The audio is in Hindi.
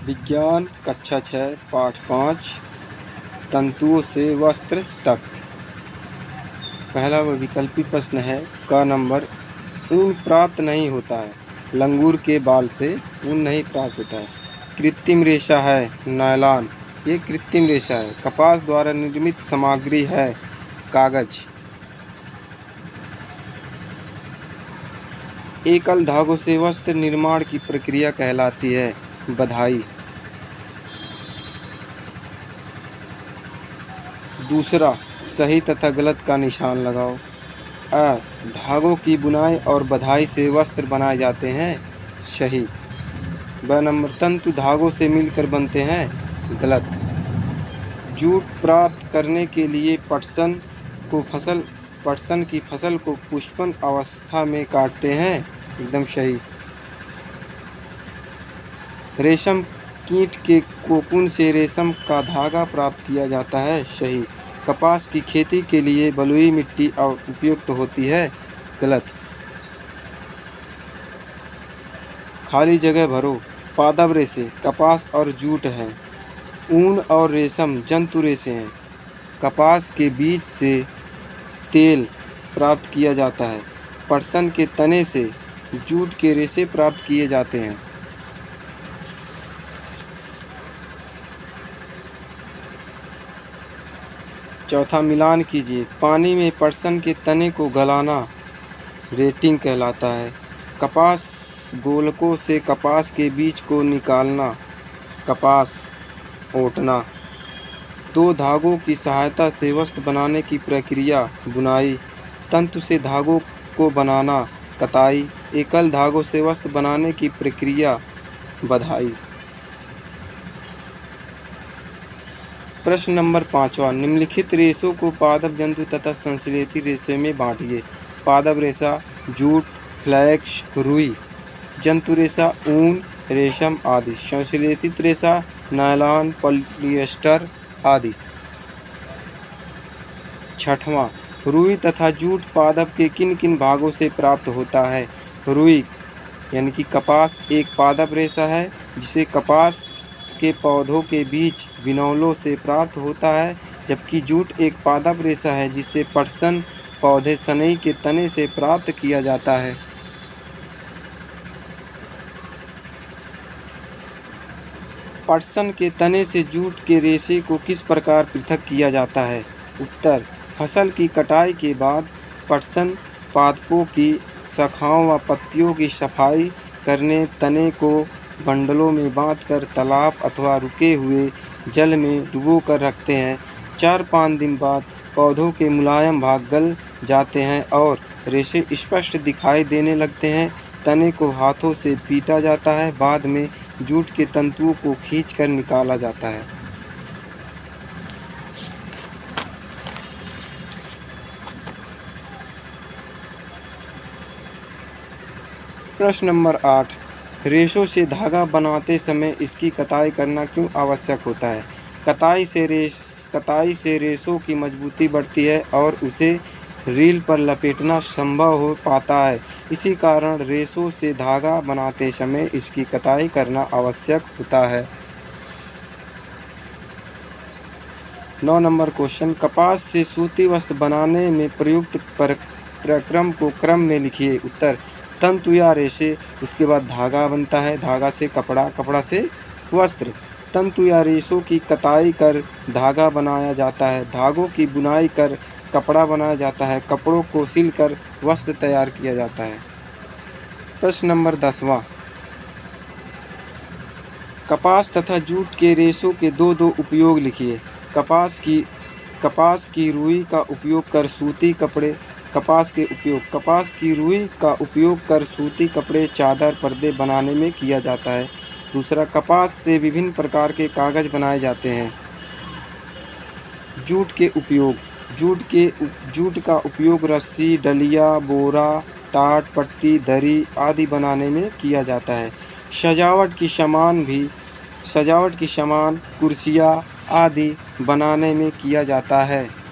विज्ञान कक्षा 6 पाठ 5 तंतुओं से वस्त्र तक। पहला विकल्पी प्रश्न है का नंबर ऊन प्राप्त नहीं होता है। लंगूर के बाल से ऊन नहीं प्राप्त होता है। कृत्रिम रेशा है नायलॉन, ये कृत्रिम रेशा है। कपास द्वारा निर्मित सामग्री है कागज। एकल धागों से वस्त्र निर्माण की प्रक्रिया कहलाती है बधाई। दूसरा सही तथा गलत का निशान लगाओ। अ धागों की बुनाई और बधाई से वस्त्र बनाए जाते हैं सही। ब नंबर तंतु धागों से मिलकर बनते हैं गलत। जूट प्राप्त करने के लिए पटसन की फसल को पुष्पन अवस्था में काटते हैं एकदम सही। रेशम कीट के कोकून से रेशम का धागा प्राप्त किया जाता है सही। कपास की खेती के लिए बलुई मिट्टी उपयुक्त होती है गलत। खाली जगह भरो। पादप रेशे कपास और जूट हैं। ऊन और रेशम जंतु रेशे हैं। कपास के बीज से तेल प्राप्त किया जाता है। पटसन के तने से जूट के रेशे प्राप्त किए जाते हैं। चौथा मिलान कीजिए। पानी में पटसन के तने को गलाना रेटिंग कहलाता है। कपास गोलकों से कपास के बीज को निकालना कपास ओटना। दो धागों की सहायता से वस्त्र बनाने की प्रक्रिया बुनाई। तंतु से धागों को बनाना कताई। एकल धागों से वस्त्र बनाने की प्रक्रिया बधाई। प्रश्न नंबर 5वां। निम्नलिखित रेशों को पादप जंतु तथा संश्लेषित रेशे में बांटिए। पादप रेशा जूट, फ्लैक्स, रुई। जंतु रेशा ऊन, रेशम आदि। संश्लेषित रेशा नायलॉन, पॉलिएस्टर आदि। छठवां। रुई तथा जूट पादप के किन किन भागों से प्राप्त होता है। रुई यानी कि कपास एक पादप रेशा है जिसे कपास के पौधों के बीज बिनौलों से प्राप्त होता है, जबकि जूट एक पादप रेशा है जिसे पटसन पौधे सनई के तने से प्राप्त किया जाता है। पटसन के तने से जूट के रेशे को किस प्रकार पृथक किया जाता है। उत्तर फसल की कटाई के बाद पटसन पादपों की शाखाओं व पत्तियों की सफाई करने तने को बंडलों में बांधकर तालाब अथवा रुके हुए जल में डुबो कर रखते हैं। 4-5 दिन बाद पौधों के मुलायम भाग गल जाते हैं और रेशे स्पष्ट दिखाई देने लगते हैं। तने को हाथों से पीटा जाता है। बाद में जूट के तंतुओं को खींचकर निकाला जाता है। प्रश्न नंबर 8। रेशों से धागा बनाते समय इसकी कताई करना क्यों आवश्यक होता है। कताई से रेशों की मजबूती बढ़ती है और उसे रील पर लपेटना संभव हो पाता है। इसी कारण रेशों से धागा बनाते समय इसकी कताई करना आवश्यक होता है। 9 नंबर क्वेश्चन। कपास से सूती वस्त्र बनाने में प्रयुक्त प्रक्रम को क्रम में लिखिए। उत्तर तंतु या रेशे, उसके बाद धागा बनता है, धागा से कपड़ा, कपड़ा से वस्त्र। तंतु या रेशों की कताई कर धागा बनाया जाता है। धागों की बुनाई कर कपड़ा बनाया जाता है। कपड़ों को सिलकर वस्त्र तैयार किया जाता है। प्रश्न नंबर 10वां। कपास तथा जूट के रेशों के दो उपयोग लिखिए। कपास की रुई का उपयोग कर सूती कपड़े कपास की रुई का उपयोग कर सूती कपड़े, चादर, पर्दे बनाने में किया जाता है। दूसरा, कपास से विभिन्न प्रकार के कागज बनाए जाते हैं। जूट के उपयोग जूट का उपयोग रस्सी, डलिया, बोरा, टाट, पट्टी, दरी आदि बनाने में किया जाता है। सजावट की सामान, कुर्सियाँ आदि बनाने में किया जाता है।